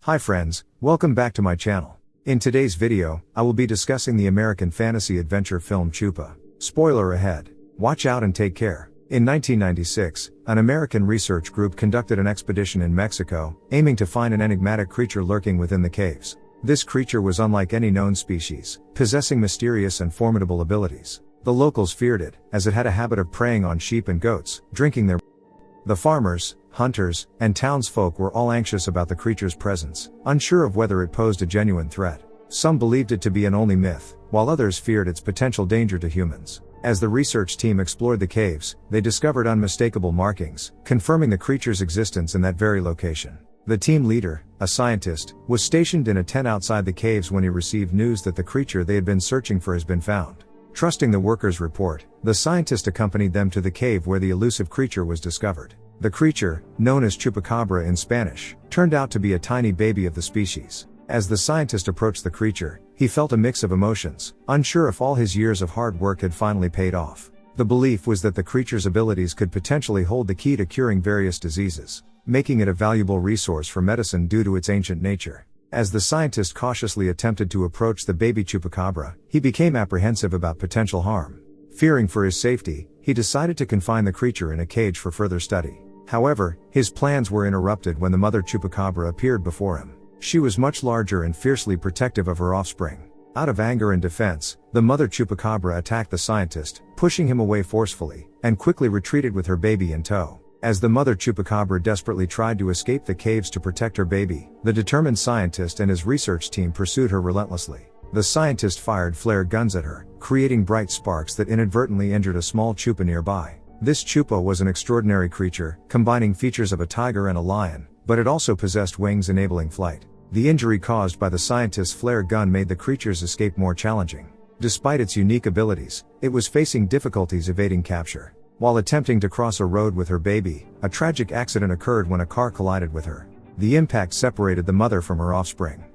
Hi friends, welcome back to my channel. In today's video, I will be discussing the American fantasy adventure film Chupa. Spoiler ahead. Watch out and take care. In 1996, an American research group conducted an expedition in Mexico, aiming to find an enigmatic creature lurking within the caves. This creature was unlike any known species, possessing mysterious and formidable abilities. The locals feared it, as it had a habit of preying on sheep and goats, drinking their The farmers, hunters, and townsfolk were all anxious about the creature's presence, unsure of whether it posed a genuine threat. Some believed it to be an only myth, while others feared its potential danger to humans. As the research team explored the caves, they discovered unmistakable markings, confirming the creature's existence in that very location. The team leader, a scientist, was stationed in a tent outside the caves when he received news that the creature they had been searching for has been found. Trusting the workers' report, the scientist accompanied them to the cave where the elusive creature was discovered. The creature, known as chupacabra in Spanish, turned out to be a tiny baby of the species. As the scientist approached the creature, he felt a mix of emotions, unsure if all his years of hard work had finally paid off. The belief was that the creature's abilities could potentially hold the key to curing various diseases, making it a valuable resource for medicine due to its ancient nature. As the scientist cautiously attempted to approach the baby chupacabra, he became apprehensive about potential harm. Fearing for his safety, he decided to confine the creature in a cage for further study. However, his plans were interrupted when the mother chupacabra appeared before him. She was much larger and fiercely protective of her offspring. Out of anger and defense, the mother chupacabra attacked the scientist, pushing him away forcefully, and quickly retreated with her baby in tow. As the mother chupacabra desperately tried to escape the caves to protect her baby, the determined scientist and his research team pursued her relentlessly. The scientist fired flare guns at her, creating bright sparks that inadvertently injured a small chupa nearby. This chupa was an extraordinary creature, combining features of a tiger and a lion, but it also possessed wings enabling flight. The injury caused by the scientist's flare gun made the creature's escape more challenging. Despite its unique abilities, it was facing difficulties evading capture. While attempting to cross a road with her baby, a tragic accident occurred when a car collided with her. The impact separated the mother from her offspring.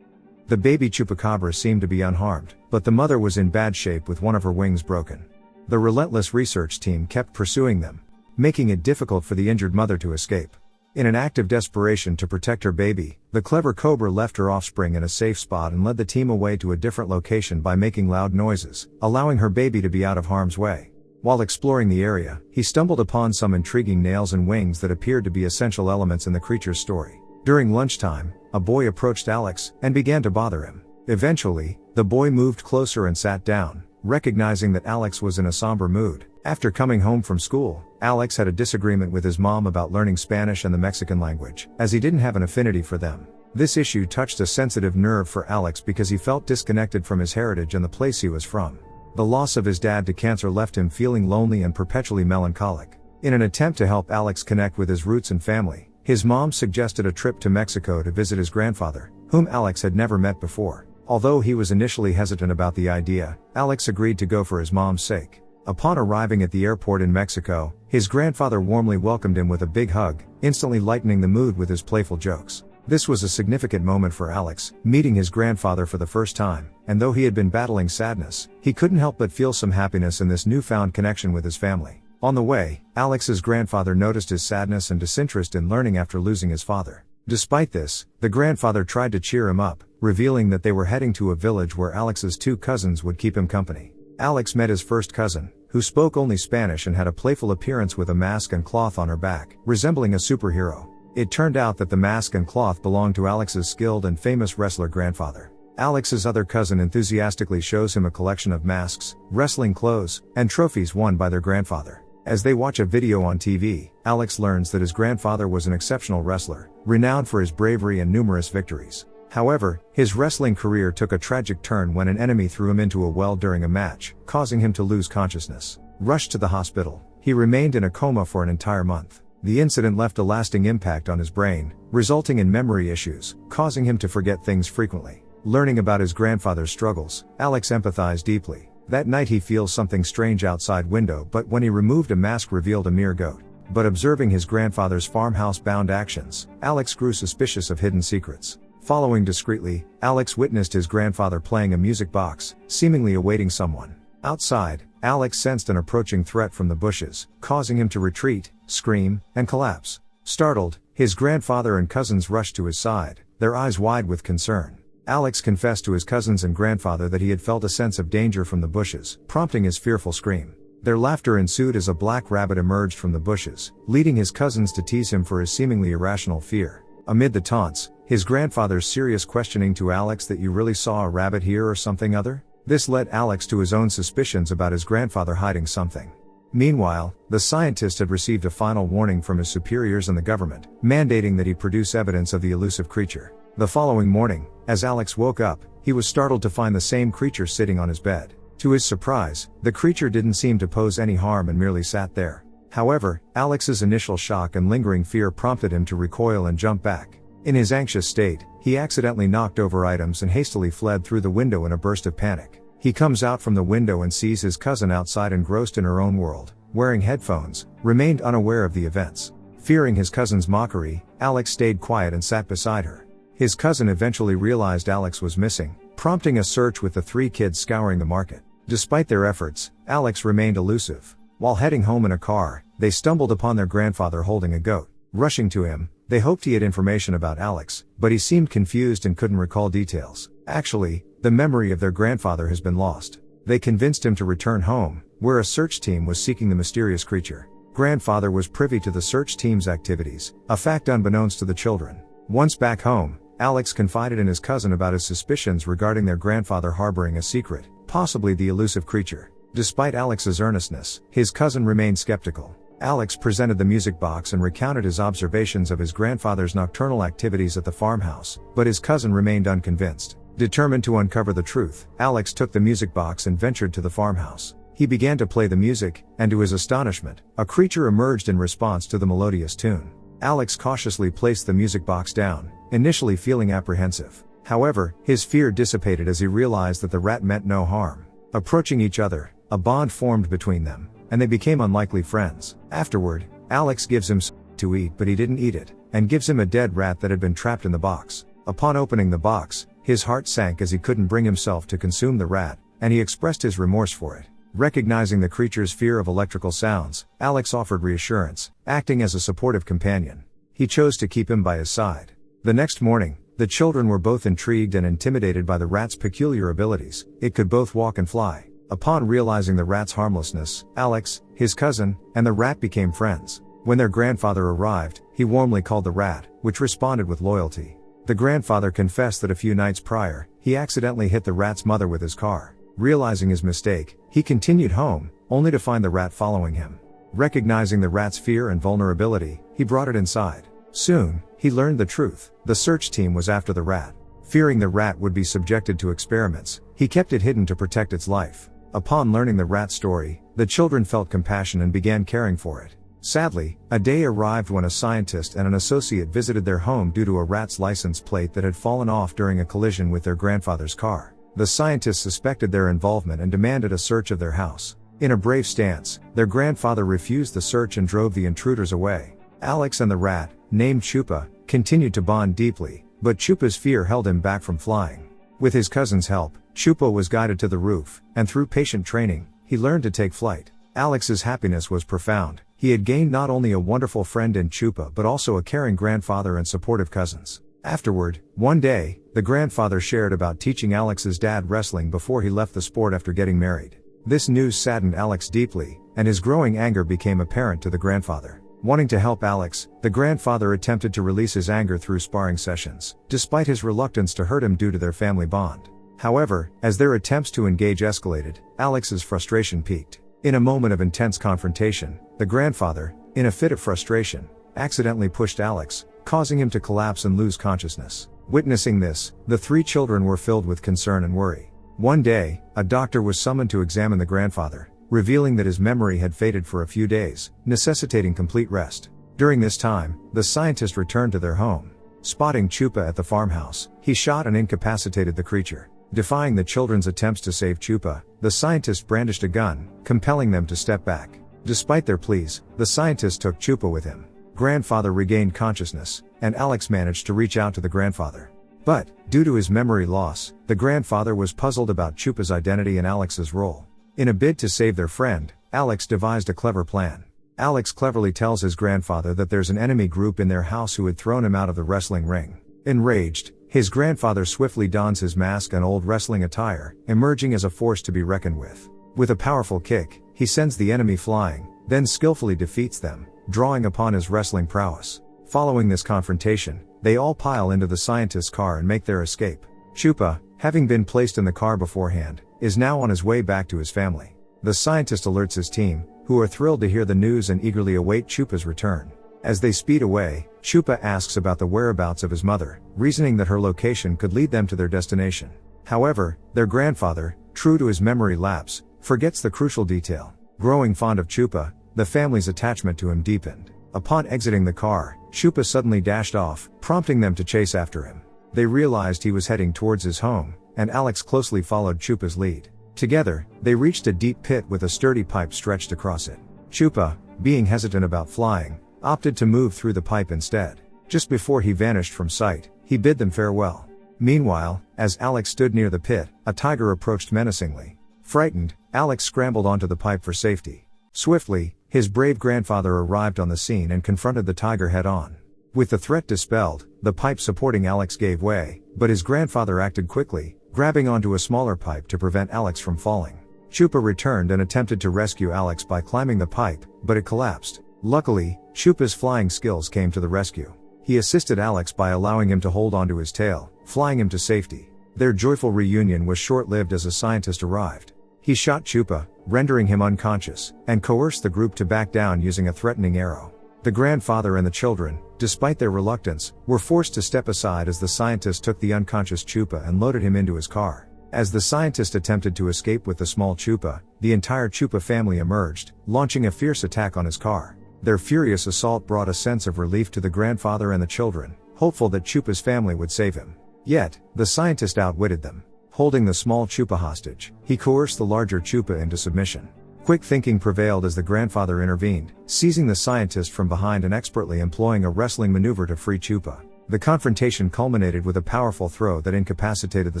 The baby chupacabra seemed to be unharmed, but the mother was in bad shape with one of her wings broken. The relentless research team kept pursuing them, making it difficult for the injured mother to escape. In an act of desperation to protect her baby, the clever cobra left her offspring in a safe spot and led the team away to a different location by making loud noises, allowing her baby to be out of harm's way. While exploring the area, he stumbled upon some intriguing nails and wings that appeared to be essential elements in the creature's story. During lunchtime, a boy approached Alex and began to bother him. Eventually, the boy moved closer and sat down, recognizing that Alex was in a somber mood. After coming home from school, Alex had a disagreement with his mom about learning Spanish and the Mexican language, as he didn't have an affinity for them. This issue touched a sensitive nerve for Alex because he felt disconnected from his heritage and the place he was from. The loss of his dad to cancer left him feeling lonely and perpetually melancholic. In an attempt to help Alex connect with his roots and family, his mom suggested a trip to Mexico to visit his grandfather, whom Alex had never met before. Although he was initially hesitant about the idea, Alex agreed to go for his mom's sake. Upon arriving at the airport in Mexico, his grandfather warmly welcomed him with a big hug, instantly lightening the mood with his playful jokes. This was a significant moment for Alex, meeting his grandfather for the first time, and though he had been battling sadness, he couldn't help but feel some happiness in this newfound connection with his family. On the way, Alex's grandfather noticed his sadness and disinterest in learning after losing his father. Despite this, the grandfather tried to cheer him up, revealing that they were heading to a village where Alex's two cousins would keep him company. Alex met his first cousin, who spoke only Spanish and had a playful appearance with a mask and cloth on her back, resembling a superhero. It turned out that the mask and cloth belonged to Alex's skilled and famous wrestler grandfather. Alex's other cousin enthusiastically shows him a collection of masks, wrestling clothes, and trophies won by their grandfather. As they watch a video on TV, Alex learns that his grandfather was an exceptional wrestler, renowned for his bravery and numerous victories. However, his wrestling career took a tragic turn when an enemy threw him into a well during a match, causing him to lose consciousness. Rushed to the hospital, he remained in a coma for an entire month. The incident left a lasting impact on his brain, resulting in memory issues, causing him to forget things frequently. Learning about his grandfather's struggles, Alex empathized deeply. That night he feels something strange outside window, but when he removed a mask revealed a mere goat. But observing his grandfather's farmhouse-bound actions, Alex grew suspicious of hidden secrets. Following discreetly, Alex witnessed his grandfather playing a music box, seemingly awaiting someone. Outside, Alex sensed an approaching threat from the bushes, causing him to retreat, scream, and collapse. Startled, his grandfather and cousins rushed to his side. their eyes wide with concern. Alex confessed to his cousins and grandfather that he had felt a sense of danger from the bushes, prompting his fearful scream. Their laughter ensued as a black rabbit emerged from the bushes, leading his cousins to tease him for his seemingly irrational fear. Amid the taunts, his grandfather's serious questioning to Alex that you really saw a rabbit here or something other? This led Alex to his own suspicions about his grandfather hiding something. Meanwhile, the scientist had received a final warning from his superiors and the government, mandating that he produce evidence of the elusive creature. The following morning, as Alex woke up, he was startled to find the same creature sitting on his bed. To his surprise, the creature didn't seem to pose any harm and merely sat there. However, Alex's initial shock and lingering fear prompted him to recoil and jump back. In his anxious state, he accidentally knocked over items and hastily fled through the window in a burst of panic. He comes out from the window and sees his cousin outside engrossed in her own world, wearing headphones, remained unaware of the events. Fearing his cousin's mockery, Alex stayed quiet and sat beside her. His cousin eventually realized Alex was missing, prompting a search with the three kids scouring the market. Despite their efforts, Alex remained elusive. While heading home in a car, they stumbled upon their grandfather holding a goat. Rushing to him, they hoped he had information about Alex, but he seemed confused and couldn't recall details. Actually, the memory of their grandfather has been lost. They convinced him to return home, where a search team was seeking the mysterious creature. Grandfather was privy to the search team's activities, a fact unbeknownst to the children. Once back home, Alex confided in his cousin about his suspicions regarding their grandfather harboring a secret, possibly the elusive creature. Despite Alex's earnestness, his cousin remained skeptical. Alex presented the music box and recounted his observations of his grandfather's nocturnal activities at the farmhouse, but his cousin remained unconvinced. Determined to uncover the truth, Alex took the music box and ventured to the farmhouse. He began to play the music, and to his astonishment, a creature emerged in response to the melodious tune. Alex cautiously placed the music box down, initially feeling apprehensive. However, his fear dissipated as he realized that the rat meant no harm. Approaching each other, a bond formed between them, and they became unlikely friends. Afterward, Alex gives him something to eat, but he didn't eat it, and gives him a dead rat that had been trapped in the box. Upon opening the box, his heart sank as he couldn't bring himself to consume the rat, and he expressed his remorse for it. Recognizing the creature's fear of electrical sounds, Alex offered reassurance, acting as a supportive companion. He chose to keep him by his side. The next morning, the children were both intrigued and intimidated by the rat's peculiar abilities. It could both walk and fly. Upon realizing the rat's harmlessness, Alex, his cousin, and the rat became friends. When their grandfather arrived, he warmly called the rat, which responded with loyalty. The grandfather confessed that a few nights prior, he accidentally hit the rat's mother with his car. Realizing his mistake, he continued home, only to find the rat following him. Recognizing the rat's fear and vulnerability, he brought it inside. Soon, he learned the truth. The search team was after the rat. Fearing the rat would be subjected to experiments, he kept it hidden to protect its life. Upon learning the rat's story, the children felt compassion and began caring for it. Sadly, a day arrived when a scientist and an associate visited their home due to a rat's license plate that had fallen off during a collision with their grandfather's car. The scientists suspected their involvement and demanded a search of their house. In a brave stance, their grandfather refused the search and drove the intruders away. Alex and the rat, named Chupa, continued to bond deeply, but Chupa's fear held him back from flying. With his cousin's help, Chupa was guided to the roof, and through patient training, he learned to take flight. Alex's happiness was profound. He had gained not only a wonderful friend in Chupa but also a caring grandfather and supportive cousins. Afterward, one day, the grandfather shared about teaching Alex's dad wrestling before he left the sport after getting married. This news saddened Alex deeply, and his growing anger became apparent to the grandfather. Wanting to help Alex, the grandfather attempted to release his anger through sparring sessions, despite his reluctance to hurt him due to their family bond. However, as their attempts to engage escalated, Alex's frustration peaked. In a moment of intense confrontation, the grandfather, in a fit of frustration, accidentally pushed Alex, causing him to collapse and lose consciousness. Witnessing this, the three children were filled with concern and worry. One day, a doctor was summoned to examine the grandfather, revealing that his memory had faded for a few days, necessitating complete rest. During this time, the scientist returned to their home. Spotting Chupa at the farmhouse, he shot and incapacitated the creature. Defying the children's attempts to save Chupa, the scientist brandished a gun, compelling them to step back. Despite their pleas, the scientist took Chupa with him. Grandfather regained consciousness, and Alex managed to reach out to the grandfather. But, due to his memory loss, the grandfather was puzzled about Chupa's identity and Alex's role. In a bid to save their friend, Alex devised a clever plan. Alex cleverly tells his grandfather that there's an enemy group in their house who had thrown him out of the wrestling ring. Enraged, his grandfather swiftly dons his mask and old wrestling attire, emerging as a force to be reckoned with. With a powerful kick, he sends the enemy flying, then skillfully defeats them, drawing upon his wrestling prowess. Following this confrontation, they all pile into the scientist's car and make their escape. Chupa, having been placed in the car beforehand, is now on his way back to his family. The scientist alerts his team, who are thrilled to hear the news and eagerly await Chupa's return. As they speed away, Chupa asks about the whereabouts of his mother, reasoning that her location could lead them to their destination. However, their grandfather, true to his memory lapse, forgets the crucial detail. Growing fond of Chupa, the family's attachment to him deepened. Upon exiting the car, Chupa suddenly dashed off, prompting them to chase after him. They realized he was heading towards his home, and Alex closely followed Chupa's lead. Together, they reached a deep pit with a sturdy pipe stretched across it. Chupa, being hesitant about flying, opted to move through the pipe instead. Just before he vanished from sight, he bid them farewell. Meanwhile, as Alex stood near the pit, a tiger approached menacingly. Frightened, Alex scrambled onto the pipe for safety. Swiftly, his brave grandfather arrived on the scene and confronted the tiger head-on. With the threat dispelled, the pipe supporting Alex gave way, but his grandfather acted quickly, grabbing onto a smaller pipe to prevent Alex from falling. Chupa returned and attempted to rescue Alex by climbing the pipe, but it collapsed. Luckily, Chupa's flying skills came to the rescue. He assisted Alex by allowing him to hold onto his tail, flying him to safety. Their joyful reunion was short-lived as a scientist arrived. He shot Chupa, rendering him unconscious, and coerced the group to back down using a threatening arrow. The grandfather and the children, despite their reluctance, were forced to step aside as the scientist took the unconscious Chupa and loaded him into his car. As the scientist attempted to escape with the small Chupa, the entire Chupa family emerged, launching a fierce attack on his car. Their furious assault brought a sense of relief to the grandfather and the children, hopeful that Chupa's family would save him. Yet, the scientist outwitted them. Holding the small Chupa hostage, he coerced the larger Chupa into submission. Quick thinking prevailed as the grandfather intervened, seizing the scientist from behind and expertly employing a wrestling maneuver to free Chupa. The confrontation culminated with a powerful throw that incapacitated the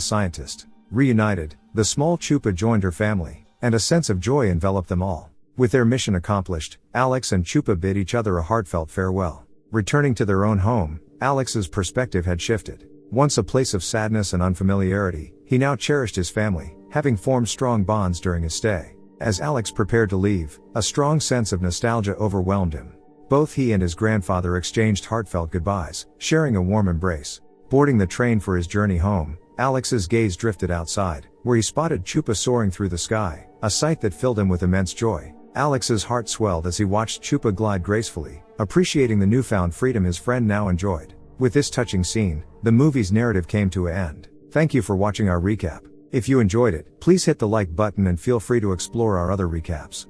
scientist. Reunited, the small Chupa joined her family, and a sense of joy enveloped them all. With their mission accomplished, Alex and Chupa bid each other a heartfelt farewell. Returning to their own home, Alex's perspective had shifted. Once a place of sadness and unfamiliarity, he now cherished his family, having formed strong bonds during his stay. As Alex prepared to leave, a strong sense of nostalgia overwhelmed him. Both he and his grandfather exchanged heartfelt goodbyes, sharing a warm embrace. Boarding the train for his journey home, Alex's gaze drifted outside, where he spotted Chupa soaring through the sky, a sight that filled him with immense joy. Alex's heart swelled as he watched Chupa glide gracefully, appreciating the newfound freedom his friend now enjoyed. With this touching scene, the movie's narrative came to an end. Thank you for watching our recap. If you enjoyed it, please hit the like button and feel free to explore our other recaps.